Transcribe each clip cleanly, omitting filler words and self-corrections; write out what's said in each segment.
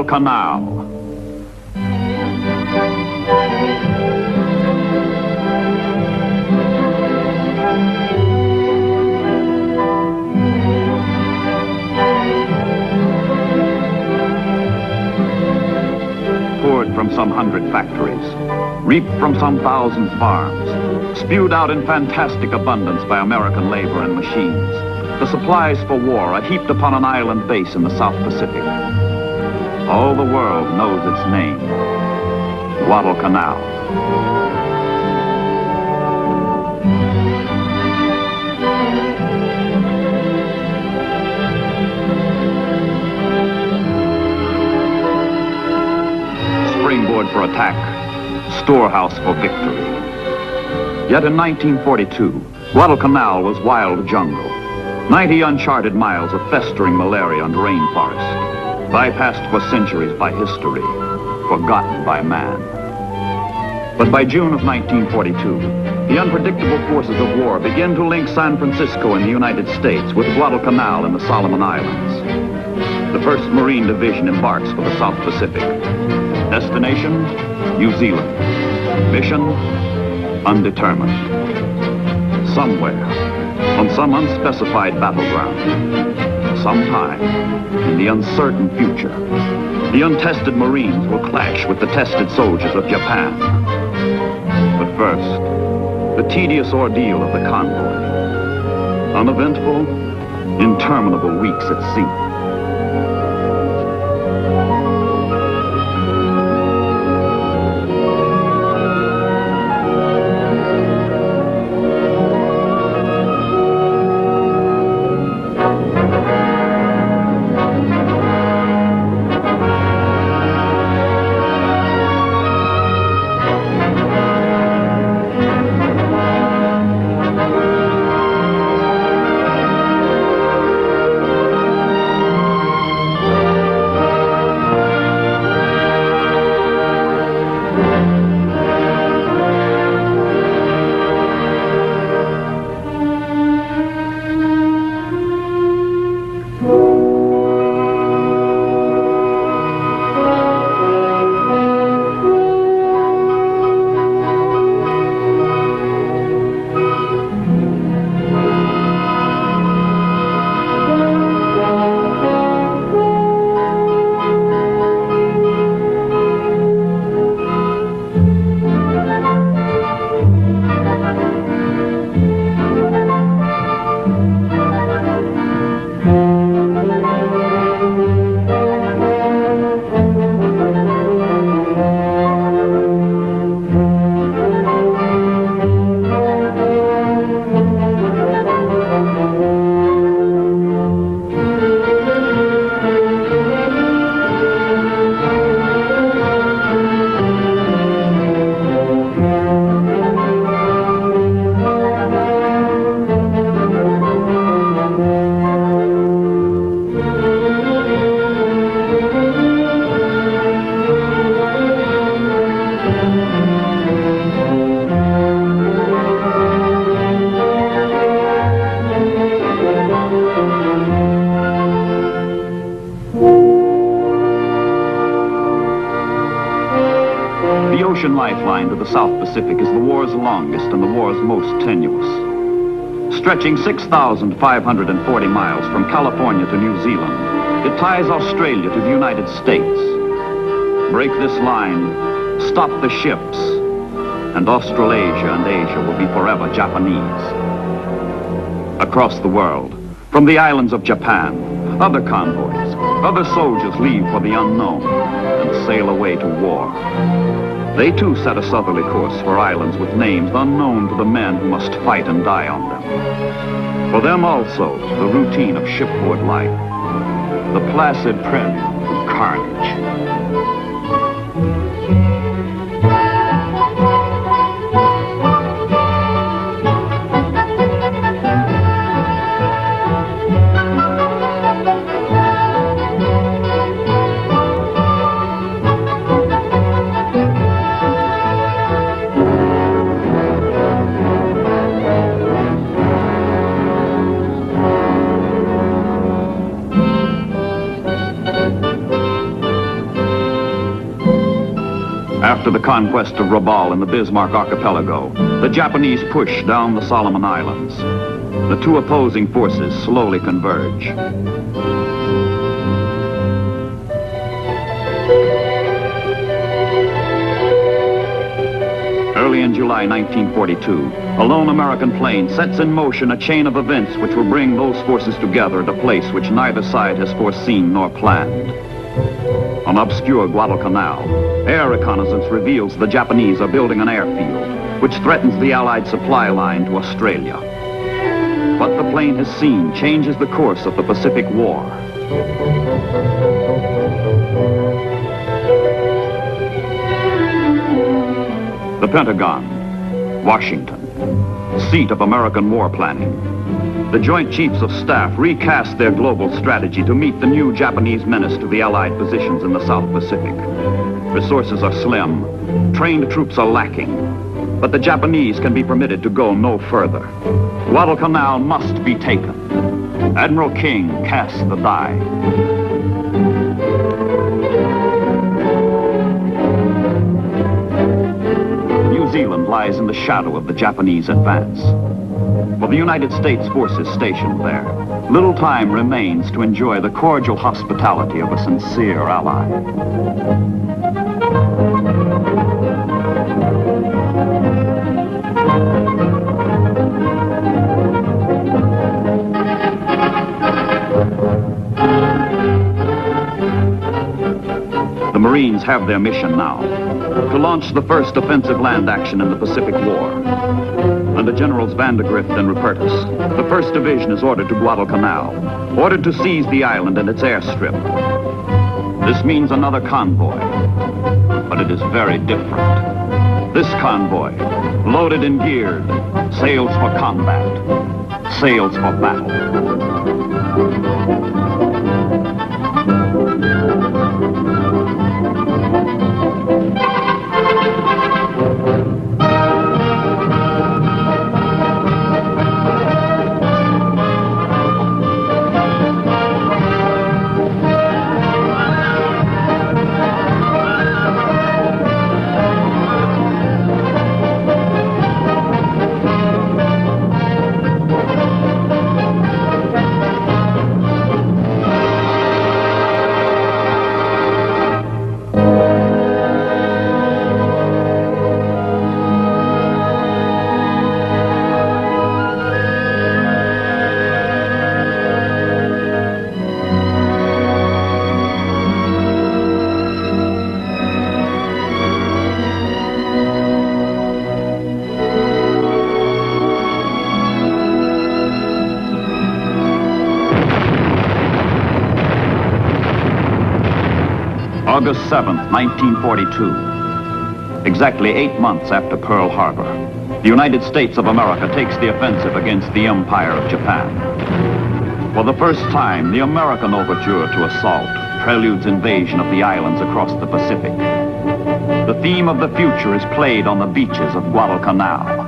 Guadalcanal. Poured from some 100 factories, reaped from some 1,000 farms, spewed out in fantastic abundance by American labor and machines. The supplies for war are heaped upon an island base in the South Pacific. All the world knows its name, Guadalcanal. Springboard for attack, storehouse for victory. Yet in 1942, Guadalcanal was wild jungle. 90 uncharted miles of festering malaria and rainforest, bypassed for centuries by history, forgotten by man. But by June of 1942, the unpredictable forces of war began to link San Francisco in the United States with Guadalcanal in the Solomon Islands. The 1st Marine Division embarks for the South Pacific. Destination, New Zealand. Mission, undetermined. Somewhere, on some unspecified battleground, sometime in the uncertain future, the untested Marines will clash with the tested soldiers of Japan. But first, the tedious ordeal of the convoy. Uneventful, interminable weeks at sea. The ocean lifeline to the South Pacific is the war's longest and the war's most tenuous. Stretching 6,540 miles from California to New Zealand, it ties Australia to the United States. Break this line, stop the ships, and Australasia and Asia will be forever Japanese. Across the world, from the islands of Japan, other convoys, other soldiers leave for the unknown and sail away to war. They too set a southerly course for islands with names unknown to the men who must fight and die on them. For them also, the routine of shipboard life, the placid prelude of carnage. After the conquest of Rabaul and the Bismarck Archipelago, the Japanese push down the Solomon Islands. The two opposing forces slowly converge. Early in July 1942, a lone American plane sets in motion a chain of events which will bring those forces together at a place which neither side has foreseen nor planned. On obscure Guadalcanal, air reconnaissance reveals the Japanese are building an airfield which threatens the Allied supply line to Australia. What the plane has seen changes the course of the Pacific War. The Pentagon, Washington, seat of American war planning. The Joint Chiefs of Staff recast their global strategy to meet the new Japanese menace to the Allied positions in the South Pacific. Resources are slim, trained troops are lacking, but the Japanese can be permitted to go no further. Guadalcanal must be taken. Admiral King casts the die. New Zealand lies in the shadow of the Japanese advance. For the United States forces stationed there, little time remains to enjoy the cordial hospitality of a sincere ally. The Marines have their mission now, to launch the first offensive land action in the Pacific War. Under Generals Vandegrift and Rupertus, the 1st Division is ordered to Guadalcanal, ordered to seize the island and its airstrip. This means another convoy, but it is very different. This convoy, loaded and geared, sails for combat, sails for battle. August 7th, 1942. Exactly 8 months after Pearl Harbor, the United States of America takes the offensive against the Empire of Japan. For the first time, the American overture to assault preludes invasion of the islands across the Pacific. The theme of the future is played on the beaches of Guadalcanal.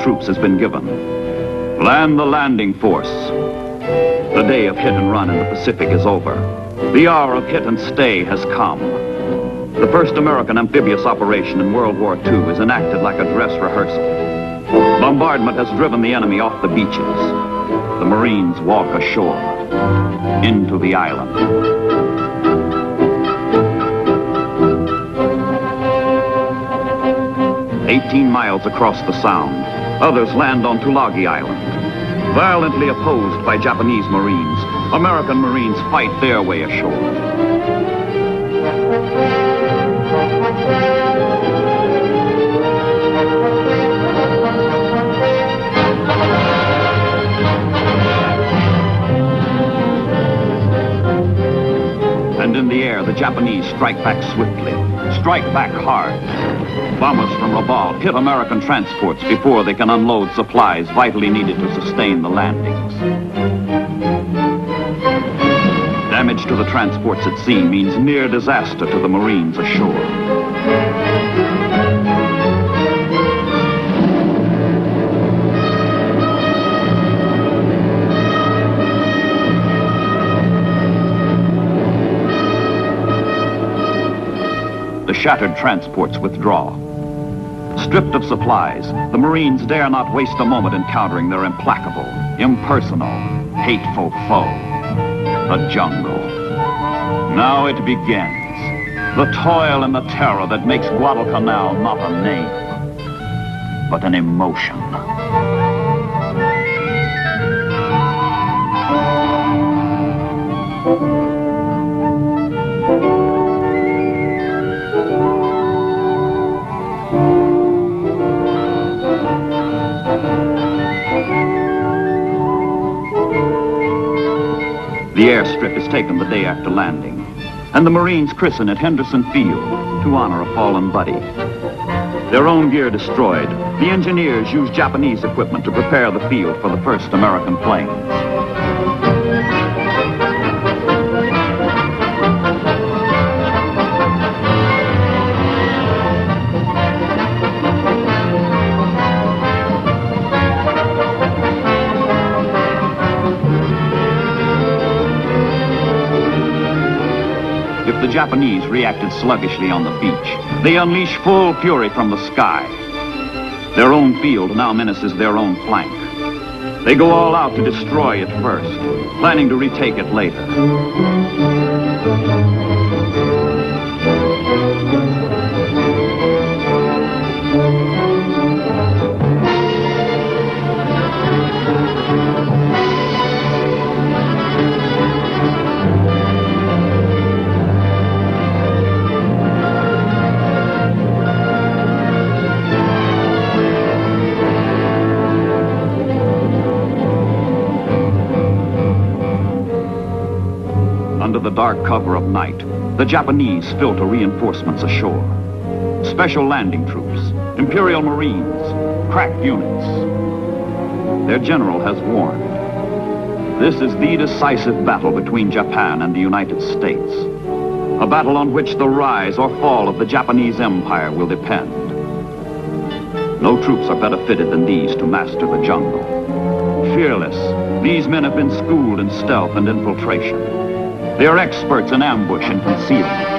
Troops has been given. Land the landing force. The day of hit and run in the Pacific is over. The hour of hit and stay has come. The first American amphibious operation in World War II is enacted like a dress rehearsal. Bombardment has driven the enemy off the beaches. The Marines walk ashore, into the island. 18 miles across the Sound, others land on Tulagi Island. Violently opposed by Japanese Marines, American Marines fight their way ashore. Japanese strike back swiftly, strike back hard. Bombers from Rabaul hit American transports before they can unload supplies vitally needed to sustain the landings. Damage to the transports at sea means near disaster to the Marines ashore. The shattered transports withdraw. Stripped of supplies, the Marines dare not waste a moment encountering their implacable, impersonal, hateful foe, the jungle. Now it begins. The toil and the terror that makes Guadalcanal not a name, but an emotion. The airstrip is taken the day after landing, and the Marines christen it Henderson Field to honor a fallen buddy. Their own gear destroyed, the engineers use Japanese equipment to prepare the field for the first American planes. If the Japanese reacted sluggishly on the beach, they unleash full fury from the sky. Their own field now menaces their own flank. They go all out to destroy it first, planning to retake it later. Under the dark cover of night, the Japanese filter reinforcements ashore. Special landing troops, Imperial Marines, crack units. Their general has warned. This is the decisive battle between Japan and the United States. A battle on which the rise or fall of the Japanese Empire will depend. No troops are better fitted than these to master the jungle. Fearless, these men have been schooled in stealth and infiltration. They are experts in ambush and concealment.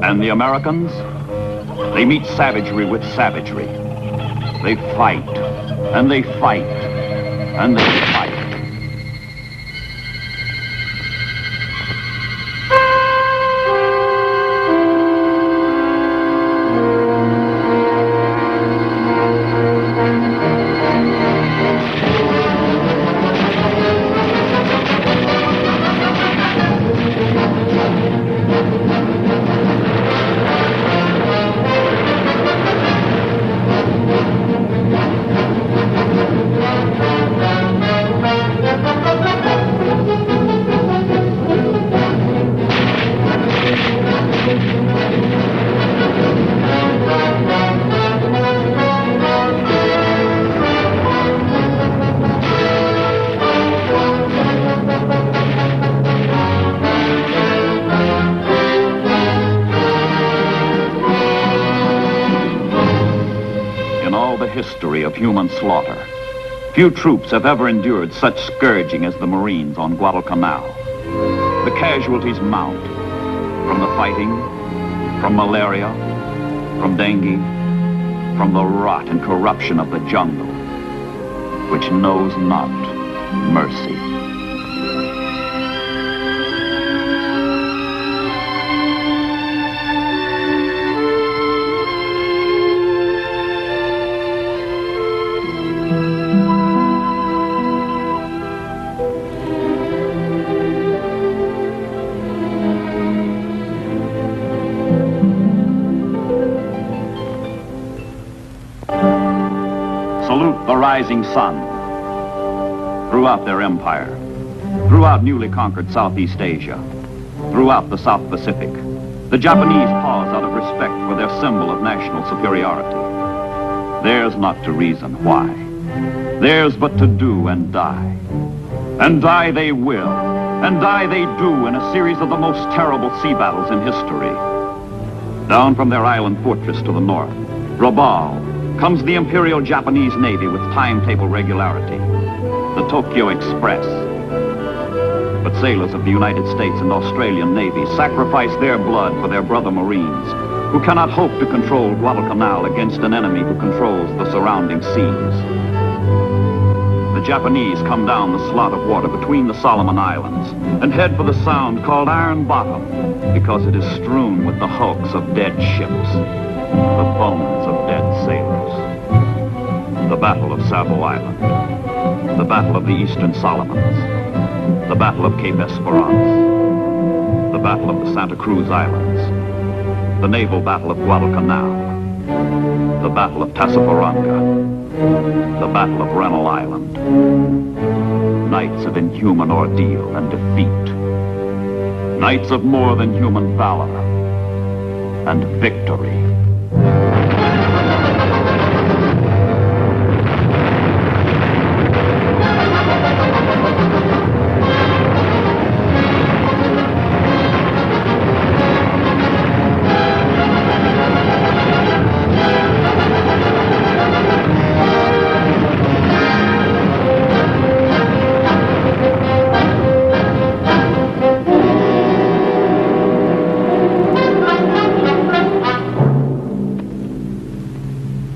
And the Americans? They meet savagery with savagery. They fight, and they fight, and they fight. history of human slaughter. Few troops have ever endured such scourging as the Marines on Guadalcanal. The casualties mount from the fighting, from malaria, from dengue, from the rot and corruption of the jungle, which knows not mercy. Salute the rising sun. Throughout their empire, throughout newly conquered Southeast Asia, throughout the South Pacific, the Japanese pause out of respect for their symbol of national superiority. Theirs not to reason why. Theirs but to do and die. And die they will, and die they do in a series of the most terrible sea battles in history. Down from their island fortress to the north, Rabaul, comes the Imperial Japanese Navy with timetable regularity, the Tokyo Express. But sailors of the United States and Australian navies sacrifice their blood for their brother Marines, who cannot hope to control Guadalcanal against an enemy who controls the surrounding seas. The Japanese come down the slot of water between the Solomon Islands and head for the sound called Iron Bottom, because it is strewn with the hulks of dead ships, the bones of dead sailors. The Battle of Savo Island, the Battle of the Eastern Solomons, the Battle of Cape Esperance, the Battle of the Santa Cruz Islands, the Naval Battle of Guadalcanal, the Battle of Tassaparanga, the Battle of Rennell Island. Nights of inhuman ordeal and defeat. Nights of more than human valor and victory.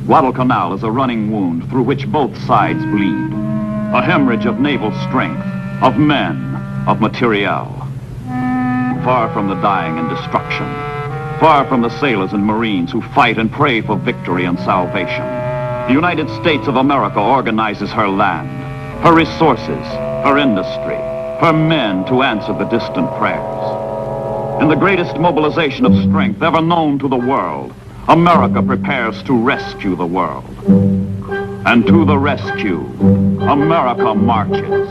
Guadalcanal is a running wound through which both sides bleed. A hemorrhage of naval strength, of men, of materiel. Far from the dying and destruction. Far from the sailors and Marines who fight and pray for victory and salvation. The United States of America organizes her land, her resources, her industry, her men to answer the distant prayers. In the greatest mobilization of strength ever known to the world, America prepares to rescue the world. And to the rescue, America marches.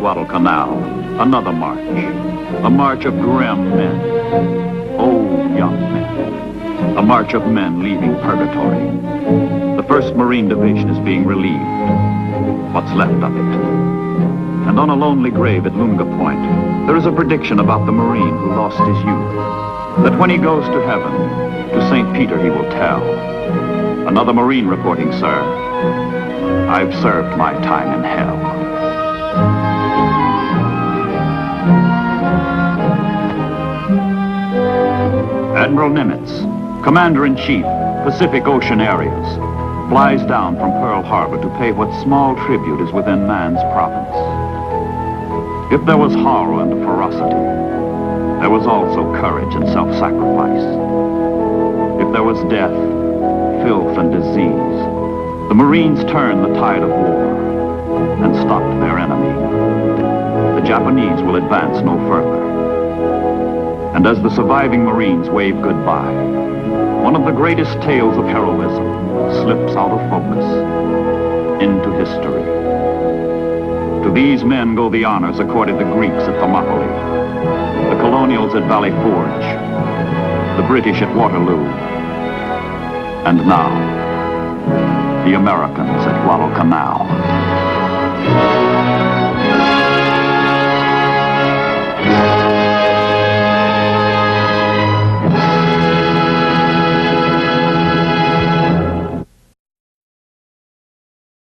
Guadalcanal, another march. A march of grim men, old young men. A march of men leaving purgatory. The 1st Marine Division is being relieved. What's left of it. And on a lonely grave at Lunga Point, there is a prediction about the Marine who lost his youth. That when he goes to heaven, to St. Peter he will tell. Another Marine reporting, sir. I've served my time in hell. Admiral Nimitz, Commander-in-Chief, Pacific Ocean areas, flies down from Pearl Harbor to pay what small tribute is within man's province. If there was horror and ferocity, there was also courage and self-sacrifice. If there was death, filth, and disease, the Marines turned the tide of war and stopped their enemy. The Japanese will advance no further. And as the surviving Marines wave goodbye, one of the greatest tales of heroism slips out of focus into history. To these men go the honors accorded the Greeks at Thermopylae, the colonials at Valley Forge, the British at Waterloo, and now, the Americans at Guadalcanal.